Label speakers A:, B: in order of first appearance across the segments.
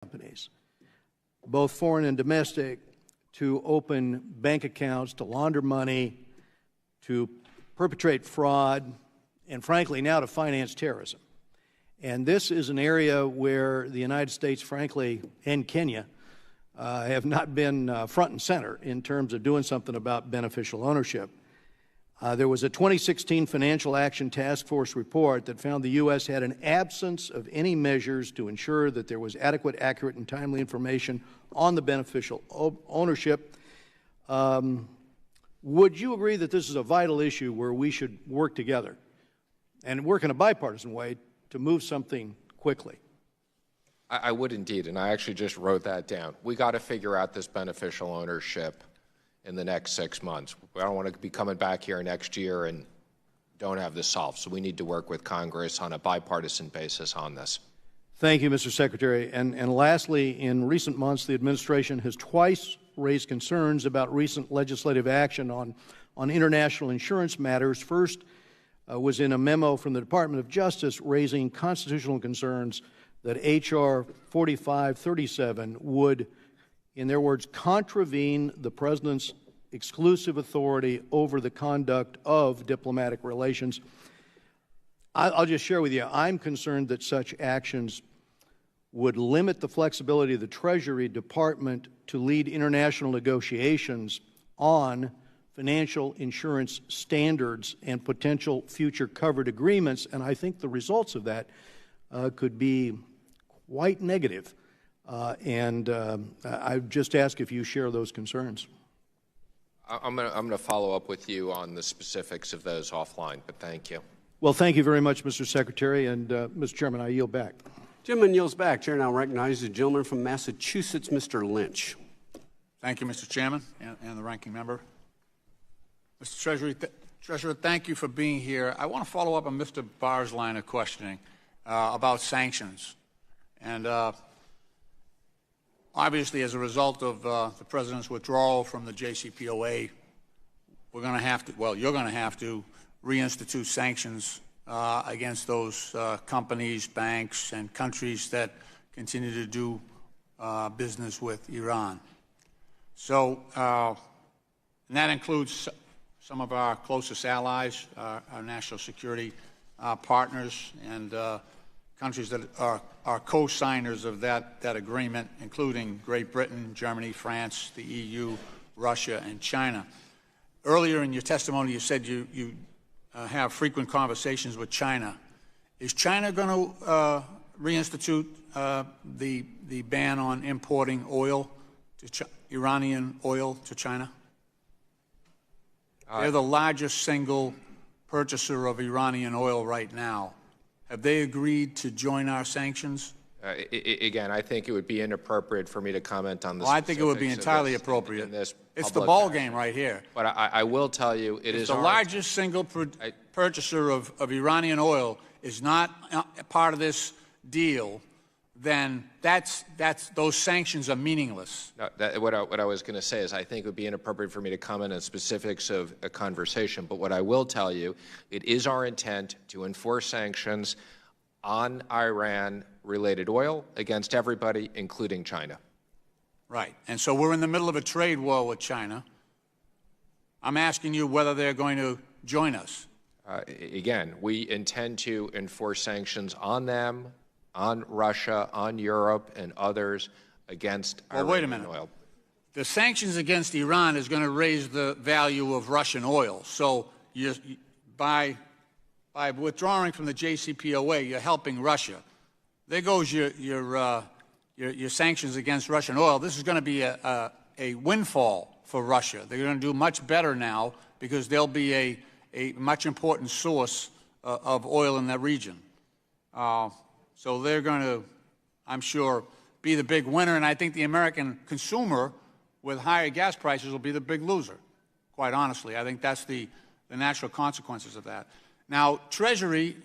A: companies, both foreign and domestic, to open bank accounts, to launder money, to perpetrate fraud, and frankly now to finance terrorism. And this is an area where the United States, frankly, and Kenya have not been front and center in terms of doing something about beneficial ownership. There was a 2016 Financial Action Task Force report that found the U.S. had an absence of any measures to ensure that there was adequate, accurate, and timely information on the beneficial ownership. Would you agree that this is a vital issue where we should work together and work in a bipartisan way to move something quickly?
B: I would indeed, and I actually just wrote that down. We got to figure out this beneficial ownership in the next 6 months. I don't want to be coming back here next year and don't have this solved. So we need to work with Congress on a bipartisan basis on this.
A: Thank you, Mr. Secretary. And lastly, in recent months, the administration has twice raised concerns about recent legislative action on international insurance matters. First was in a memo from the Department of Justice raising constitutional concerns that H.R. 4537 would, in their words, contravene the President's exclusive authority over the conduct of diplomatic relations. I'll just share with you, I'm concerned that such actions would limit the flexibility of the Treasury Department to lead international negotiations on financial insurance standards and potential future covered agreements, and I think the results of that could be quite negative. I just ask if you share those concerns.
B: I'm going to follow up with you on the specifics of those offline, but thank you.
A: Well, thank you very much, Mr. Secretary, and Mr. Chairman, I yield back.
C: Gentleman yields back. Chair now recognizes the gentleman from Massachusetts, Mr. Lynch.
D: Thank you, Mr. Chairman, and the ranking member. Mr. Treasurer, thank you for being here. I want to follow up on Mr. Barr's line of questioning about sanctions. And obviously, as a result of the President's withdrawal from the JCPOA, we're going to have to, well, you're going to have to reinstitute sanctions against those companies, banks, and countries that continue to do business with Iran. So, and that includes some of our closest allies, our national security partners, and countries that are co-signers of that agreement, including Great Britain, Germany, France, the EU, Russia, and China. Earlier in your testimony, you said you have frequent conversations with China. Is China going to reinstitute the ban on importing oil, Iranian oil, to China? They're the largest single purchaser of Iranian oil right now. Have they agreed to join our sanctions?
B: Again, I think it would be inappropriate for me to comment on this.
D: Well, I think it would be entirely appropriate. It's the ball game right here.
B: But I will tell you, it's
D: the largest single purchaser of Iranian oil is not part of this deal, then those sanctions are meaningless.
B: No, what I was going to say is I think it would be inappropriate for me to comment on specifics of a conversation. But what I will tell you, it is our intent to enforce sanctions on Iran-related oil against everybody, including China.
D: Right. And so we're in the middle of a trade war with China. I'm asking you whether they're going to join us.
B: Again, we intend to enforce sanctions on them, on Russia, on Europe, and others against Iranian oil.
D: Wait a minute. The sanctions against Iran is going to raise the value of Russian oil. So by withdrawing from the JCPOA, you're helping Russia. There goes your sanctions against Russian oil. This is going to be a windfall for Russia. They're going to do much better now because they'll be a much important source of oil in that region. So they're going to, I'm sure, be the big winner, and I think the American consumer with higher gas prices will be the big loser, quite honestly. I think that's the natural consequences of that. Now, Treasury,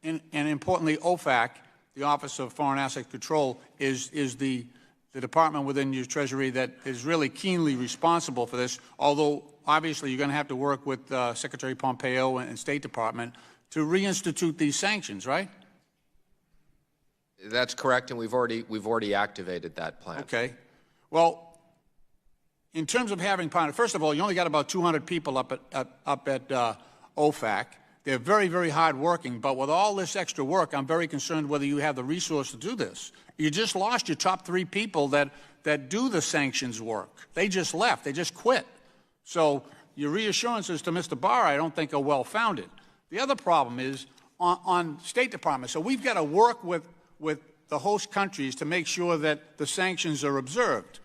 D: and importantly OFAC, the Office of Foreign Asset Control, is the department within your Treasury that is really keenly responsible for this, although obviously you're going to have to work with Secretary Pompeo and State Department to reinstitute these sanctions, right?
B: That's correct, and we've already activated that plan.
D: Okay. Well, in terms of having partners, first of all, you only got about 200 people up at OFAC. They're very, very hardworking, but with all this extra work, I'm very concerned whether you have the resource to do this. You just lost your top 3 people that do the sanctions work. They just left. They just quit. So your reassurances to Mr. Barr, I don't think, are well-founded. The other problem is on State Department. So we've got to work with the host countries to make sure that the sanctions are observed.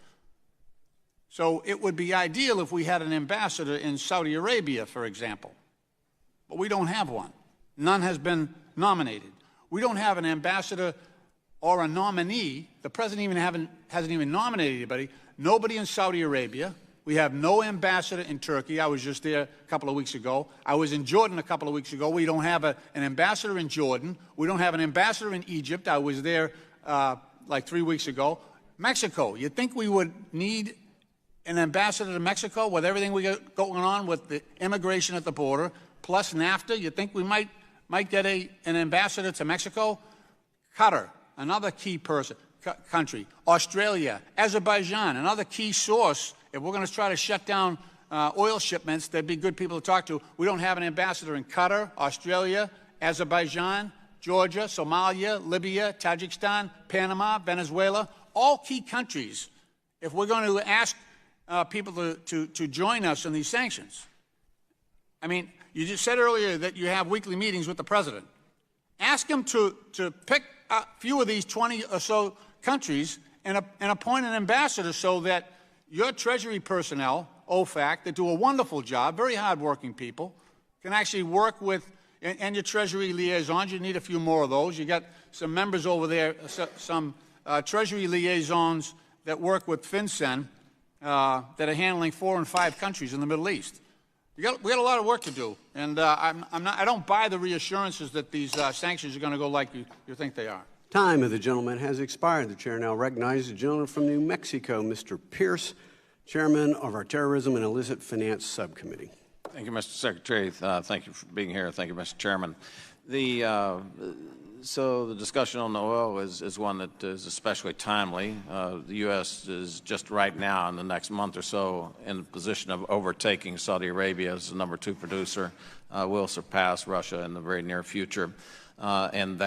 D: So it would be ideal if we had an ambassador in Saudi Arabia, for example. But we don't have one. None has been nominated. We don't have an ambassador or a nominee. The president hasn't even nominated anybody. Nobody in Saudi Arabia. We have no ambassador in Turkey. I was just there a couple of weeks ago. I was in Jordan a couple of weeks ago. We don't have an ambassador in Jordan. We don't have an ambassador in Egypt. I was there like 3 weeks ago. Mexico. You'd think we would need an ambassador to Mexico with everything we got going on with the immigration at the border, plus NAFTA. You think we might get an ambassador to Mexico? Qatar, another key country. Australia, Azerbaijan, another key source. If we're going to try to shut down oil shipments, they'd be good people to talk to. We don't have an ambassador in Qatar, Australia, Azerbaijan, Georgia, Somalia, Libya, Tajikistan, Panama, Venezuela, all key countries. If we're going to ask people to join us in these sanctions. I mean, you just said earlier that you have weekly meetings with the president. Ask him to pick a few of these 20 or so countries and appoint an ambassador so that your Treasury personnel, OFAC, that do a wonderful job, very hardworking people, can actually work with, and your Treasury liaisons. You need a few more of those. You got some members over there, some Treasury liaisons that work with FinCEN that are handling 4 and 5 countries in the Middle East. We got a lot of work to do, and I don't buy the reassurances that these sanctions are going to go like you think they are.
C: Time of the gentleman has expired. The chair now recognizes the gentleman from New Mexico, Mr. Pierce, chairman of our Terrorism and Illicit Finance Subcommittee.
E: Thank you, Mr. Secretary. Thank you for being here. Thank you, Mr. Chairman. So the discussion on the oil is one that is especially timely. The U.S. is just right now, in the next month or so, in the position of overtaking Saudi Arabia as the number 2 producer. Will surpass Russia in the very near future. And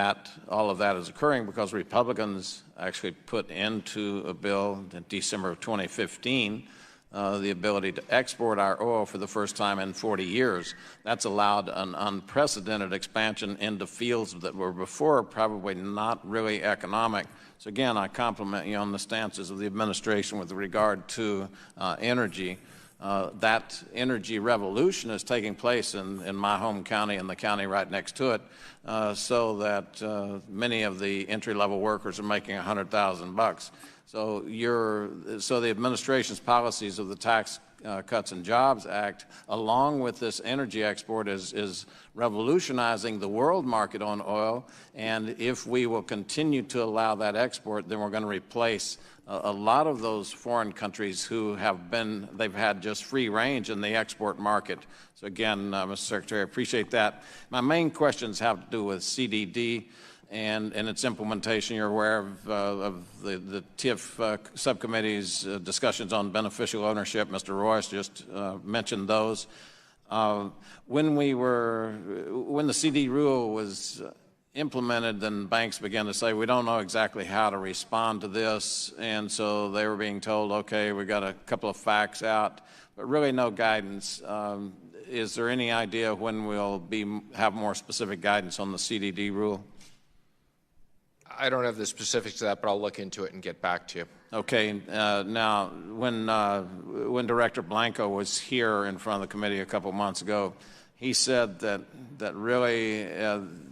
E: all of that is occurring because Republicans actually put into a bill in December of 2015 the ability to export our oil for the first time in 40 years. That's allowed an unprecedented expansion into fields that were before probably not really economic. So again, I compliment you on the stances of the administration with regard to energy. That energy revolution is taking place in my home county and the county right next to it, so that many of the entry-level workers are making $100,000. So the administration's policies of the Tax Cuts and Jobs Act, along with this energy export, is revolutionizing the world market on oil. And if we will continue to allow that export, then we're going to replace a lot of those foreign countries who they've had just free range in the export market. So again, Mr. Secretary, I appreciate that. My main questions have to do with CDD and its implementation. You're aware of the TIF subcommittee's discussions on beneficial ownership. Mr. Royce just mentioned those. When the CD rule was implemented, then banks began to say, we don't know exactly how to respond to this, and so they were being told, okay, we got a couple of facts out, but really no guidance. Is there any idea when we'll have more specific guidance on the CDD rule?
B: I don't have the specifics of that, but I'll look into it and get back to you.
E: Okay. Now, when Director Blanco was here in front of the committee a couple months ago, he said that really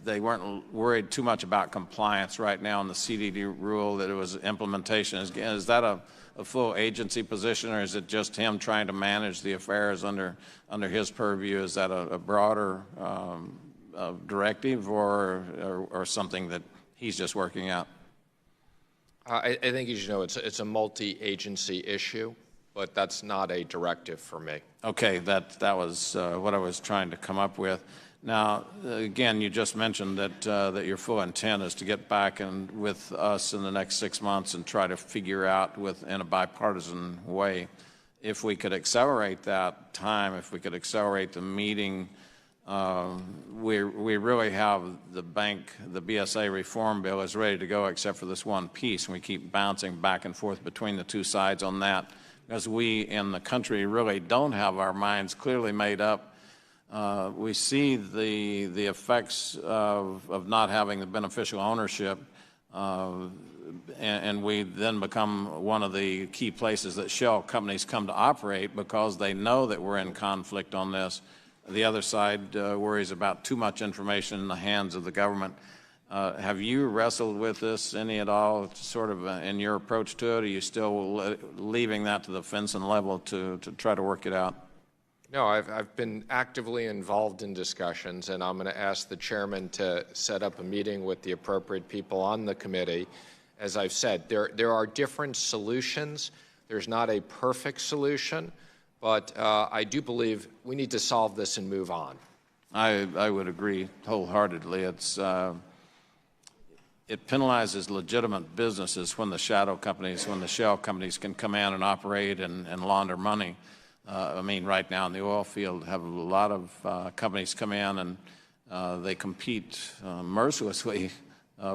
E: they weren't worried too much about compliance right now on the CDD rule, that it was implementation. Is that a full agency position, or is it just him trying to manage the affairs under his purview? Is that a broader directive or something that he's just working out?
B: I think, as you know, it's a multi-agency issue, but that's not a directive for me.
E: Okay, that was what I was trying to come up with. Now, again, you just mentioned that that your full intent is to get back with us in the next 6 months and try to figure out in a bipartisan way if we could accelerate that time, if we could accelerate the meeting. We really have the BSA reform bill is ready to go except for this one piece, and we keep bouncing back and forth between the two sides on that because we in the country really don't have our minds clearly made up. We see the effects of not having the beneficial ownership, and we then become one of the key places that shell companies come to operate because they know that we're in conflict on this. The other side worries about too much information in the hands of the government. Have you wrestled with this any at all, sort of in your approach to it? Are you still leaving that to the Finson level to try to work it out?
B: No, I've been actively involved in discussions, and I'm going to ask the chairman to set up a meeting with the appropriate people on the committee. As I've said, there are different solutions. There's not a perfect solution, but I do believe we need to solve this and move on.
E: I would agree wholeheartedly. It penalizes legitimate businesses when the shadow companies, when the shell companies can come in and operate and launder money. I mean, right now in the oil field, have a lot of companies come in and they compete mercilessly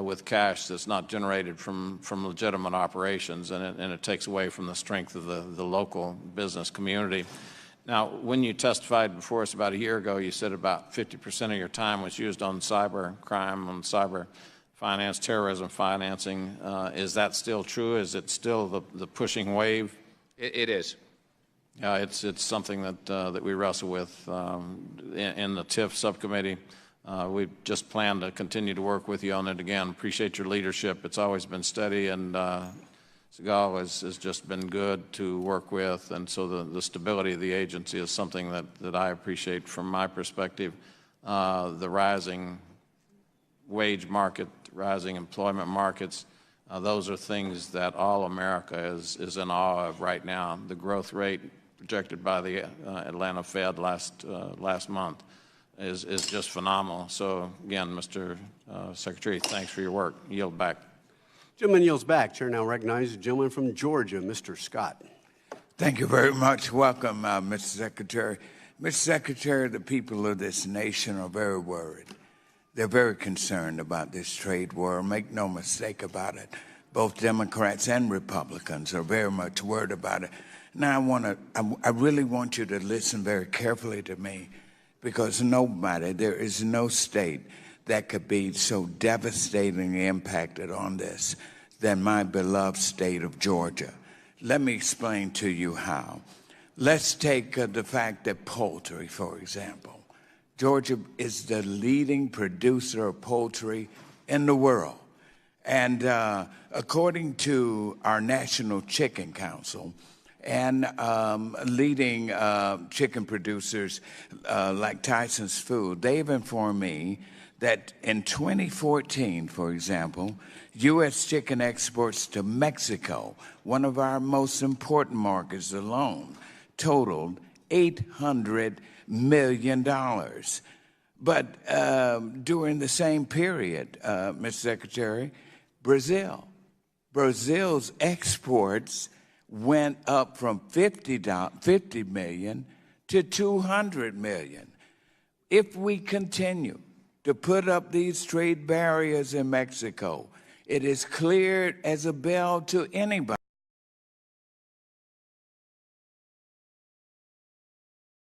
E: with cash that's not generated from legitimate operations, and it takes away from the strength of the local business community. Now, when you testified before us about a year ago, you said about 50% of your time was used on cyber crime, on cyber finance, terrorism financing. Is that still true? Is it still the pushing wave?
B: It is.
E: It's something that we wrestle with in the TIF subcommittee. We just plan to continue to work with you on it again. Appreciate your leadership. It's always been steady, and Sigal has just been good to work with, and so the stability of the agency is something that I appreciate from my perspective. The rising wage market, rising employment markets, those are things that all America is in awe of right now. The growth rate projected by the Atlanta Fed last month is just phenomenal. So again, Mr. Secretary, thanks for your work. Yield back.
C: Gentleman yields back. Chair now recognizes the gentleman from Georgia, Mr. Scott.
F: Thank you very much. Welcome, Mr. Secretary. Mr. Secretary, the people of this nation are very worried. They're very concerned about this trade war. Make no mistake about it. Both Democrats and Republicans are very much worried about it. Now, I really want you to listen very carefully to me, because there is no state that could be so devastatingly impacted on this than my beloved state of Georgia. Let me explain to you how. Let's take the fact that poultry, for example. Georgia is the leading producer of poultry in the world. And according to our National Chicken Council and leading chicken producers like Tyson's Food, they've informed me that in 2014, for example, U.S. chicken exports to Mexico, one of our most important markets alone, totaled $800 million. But during the same period, Mr. Secretary, Brazil's exports went up from $50 million to $200 million. If we continue to put up these trade barriers in Mexico, it is clear as a bell to anybody